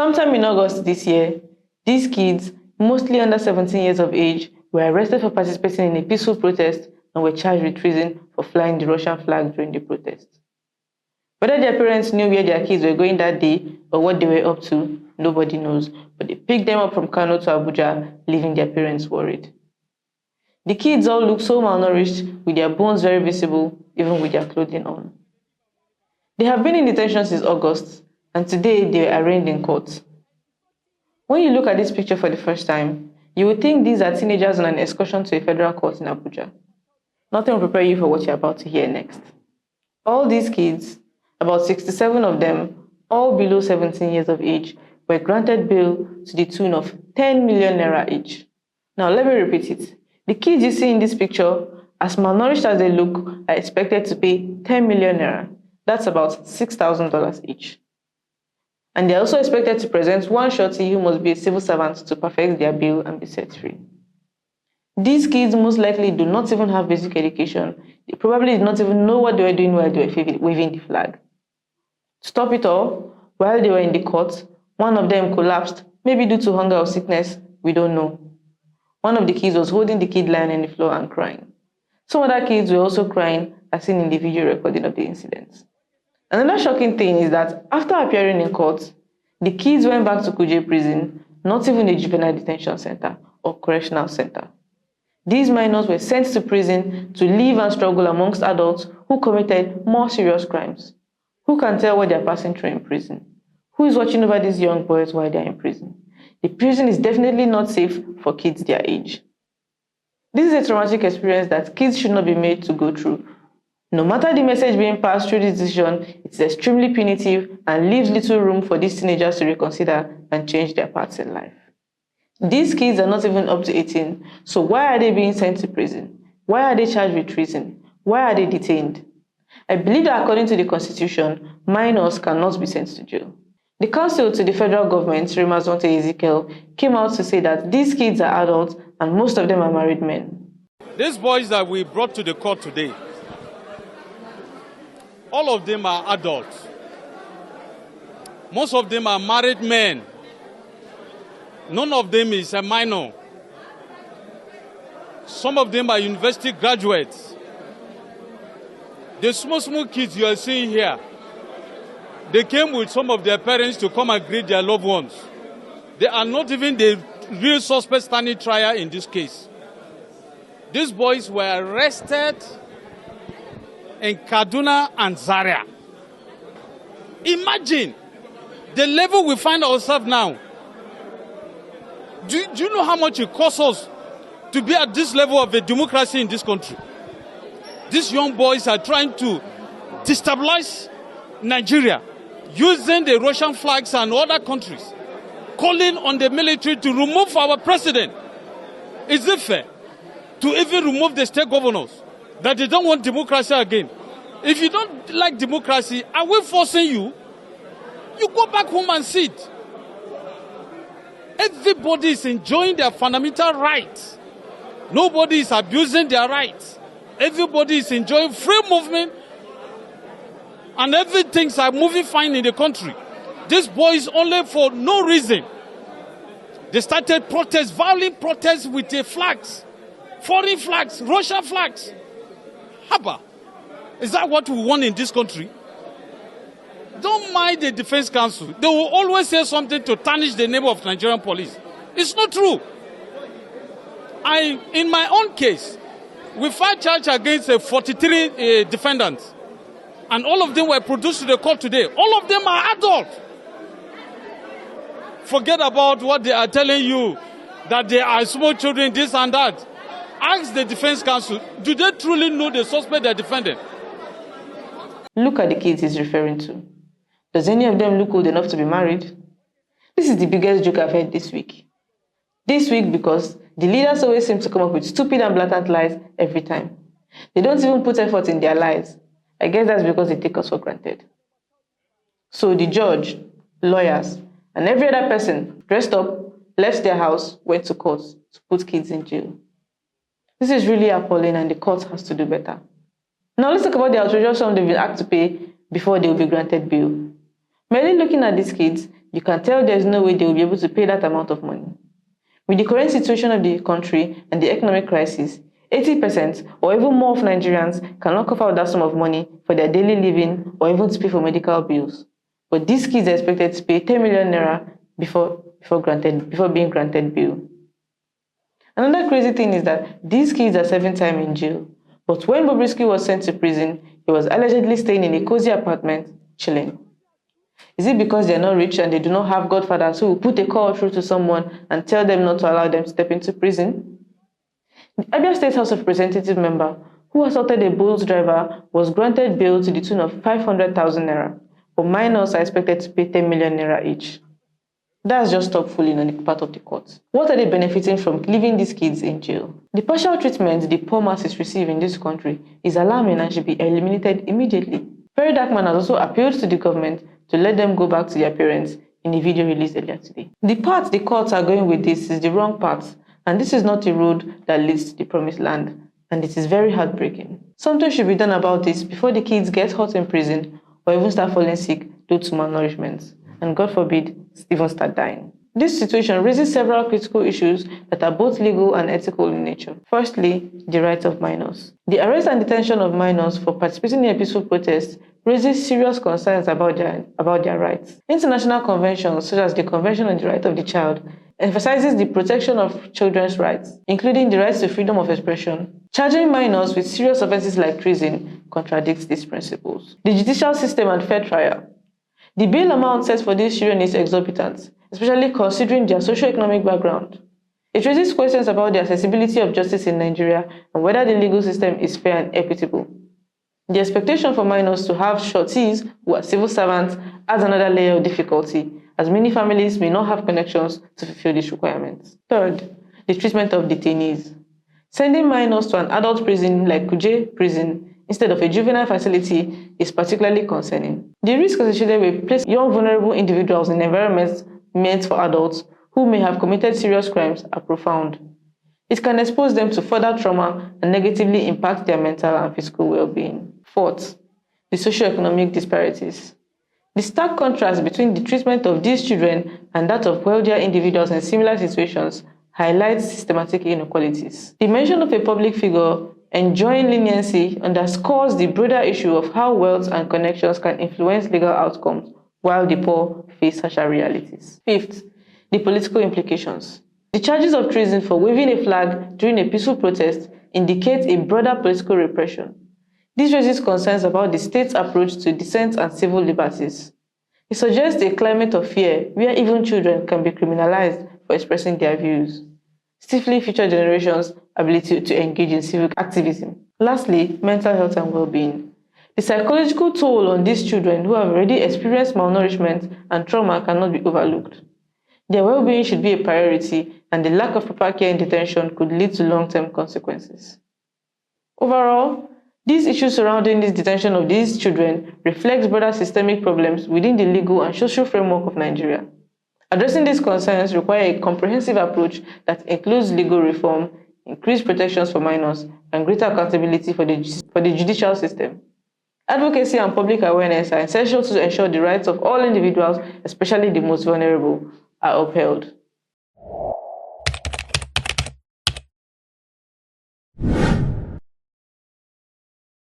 Sometime in August this year, these kids, mostly under 17 years of age, were arrested for participating in a peaceful protest and were charged with treason for flying the Russian flag during the protest. Whether their parents knew where their kids were going that day or what they were up to, nobody knows, but they picked them up from Kano to Abuja, leaving their parents worried. The kids all look so malnourished, with their bones very visible, even with their clothing on. They have been in detention since August, and today they were arraigned in court. When you look at this picture for the first time, you would think these are teenagers on an excursion to a federal court in Abuja. Nothing will prepare you for what you're about to hear next. All these kids, about 67 of them, all below 17 years of age, were granted bail to the tune of 10 million naira each. Now let me repeat it. The kids you see in this picture, as malnourished as they look, are expected to pay 10 million naira. That's about $6,000 each. And they're also expected to present one shorty who must be a civil servant to perfect their bail and be set free. These kids most likely do not even have basic education. They probably did not even know what they were doing while they were waving the flag. To top it all, while they were in the court, one of them collapsed, maybe due to hunger or sickness, we don't know. One of the kids was holding the kid lying on the floor and crying. Some other kids were also crying, as seen in the video recording of the incident. Another shocking thing is that after appearing in court, the kids went back to Kuje prison, not even a juvenile detention center or correctional center. These minors were sent to prison to live and struggle amongst adults who committed more serious crimes. Who can tell what they are passing through in prison? Who is watching over these young boys while they are in prison? The prison is definitely not safe for kids their age. This is a traumatic experience that kids should not be made to go through. No matter the message being passed through this decision, it is extremely punitive and leaves little room for these teenagers to reconsider and change their paths in life. These kids are not even up to 18, so why are they being sent to prison? Why are they charged with treason? Why are they detained? I believe that according to the Constitution, minors cannot be sent to jail. The counsel to the federal government, Ezekiel, came out to say that these kids are adults and most of them are married men. These boys that we brought to the court today, all of them are adults. Most of them are married men. None of them is a minor. Some of them are university graduates. The small kids you are seeing here, they came with some of their parents to come and greet their loved ones. They are not even the real suspects standing trial in this case. These boys were arrested in Kaduna and Zaria. Imagine the level we find ourselves now. Do you know how much it costs us to be at this level of a democracy in this country? These young boys are trying to destabilize Nigeria using the Russian flags and other countries, calling on the military to remove our president. Is it fair to even remove the state governors that they don't want democracy again? If you don't like democracy, are we forcing you? You go back home and sit. Everybody is enjoying their fundamental rights. Nobody is abusing their rights. Everybody is enjoying free movement and everything's are moving fine in the country. These boys only for no reason. They started protests, violent protests with the flags, foreign flags, Russian flags. Haba. Is that what we want in this country? Don't mind the Defense Council. They will always say something to tarnish the name of Nigerian police. It's not true. In my own case, we filed charge against 43 defendants. And all of them were produced to the court today. All of them are adults. Forget about what they are telling you, that they are small children, this and that. Ask the Defense Council, do they truly know the suspect they are defending? Look at the kids he's referring to. Does any of them look old enough to be married? This is the biggest joke I've heard this week. This week because the leaders always seem to come up with stupid and blatant lies every time. They don't even put effort in their lies. I guess that's because they take us for granted. So the judge, lawyers, and every other person dressed up, left their house, went to court to put kids in jail. This is really appalling and the court has to do better. Now let's talk about the outrageous sum they've been asked to pay before they will be granted bail. Merely looking at these kids, You can tell there's no way they will be able to pay that amount of money. With the current situation of the country and the economic crisis, 80% or even more of Nigerians cannot cover that sum of money for their daily living or even to pay for medical bills. But these kids are expected to pay 10 million naira before being granted bail. Another crazy thing is that these kids are serving time in jail. But when Bobrisky was sent to prison, he was allegedly staying in a cozy apartment, chilling. Is it because they're not rich and they do not have godfathers who will put a call through to someone and tell them not to allow them to step into prison? The Abia State House of Representative member who assaulted a Bolt driver was granted bail to the tune of 500,000 naira, but minors are expected to pay 10 million naira each. That's just stop fooling on the part of the court. What are they benefiting from leaving these kids in jail? The partial treatment the poor masses receive in this country is alarming and should be eliminated immediately. Perry Darkman has also appealed to the government to let them go back to their parents in a video released earlier today. The path the courts are going with this is the wrong path, and this is not a road that leads to the promised land, and it is very heartbreaking. Something should be done about this before the kids get hot in prison or even start falling sick due to malnourishment, and God forbid, even start dying. This situation raises several critical issues that are both legal and ethical in nature. Firstly, the rights of minors. The arrest and detention of minors for participating in a peaceful protest raises serious concerns about their rights. International conventions, such as the Convention on the Right of the Child, emphasizes the protection of children's rights, including the rights to freedom of expression. Charging minors with serious offenses like treason contradicts these principles. The judicial system and fair trial. The bail amount set for these children is exorbitant, especially considering their socio-economic background. It raises questions about the accessibility of justice in Nigeria and whether the legal system is fair and equitable. The expectation for minors to have shorties who are civil servants adds another layer of difficulty, as many families may not have connections to fulfill these requirements. Third, the treatment of detainees. Sending minors to an adult prison like Kuje prison instead of a juvenile facility is particularly concerning. The risk associated with placing young vulnerable individuals in environments meant for adults who may have committed serious crimes are profound. It can expose them to further trauma and negatively impact their mental and physical well-being. Fourth, the socio-economic disparities. The stark contrast between the treatment of these children and that of wealthier individuals in similar situations highlights systematic inequalities. The mention of a public figure enjoying leniency underscores the broader issue of how wealth and connections can influence legal outcomes while the poor face harsher realities. Fifth, the political implications. The charges of treason for waving a flag during a peaceful protest indicate a broader political repression. This raises concerns about the state's approach to dissent and civil liberties. It suggests a climate of fear where even children can be criminalized for expressing their views, stifling future generations' ability to engage in civic activism. Lastly, mental health and well-being. The psychological toll on these children who have already experienced malnourishment and trauma cannot be overlooked. Their well-being should be a priority, and the lack of proper care in detention could lead to long-term consequences. Overall, these issues surrounding the detention of these children reflect broader systemic problems within the legal and social framework of Nigeria. Addressing these concerns requires a comprehensive approach that includes legal reform, increased protections for minors, and greater accountability for the judicial system. Advocacy and public awareness are essential to ensure the rights of all individuals, especially the most vulnerable, are upheld.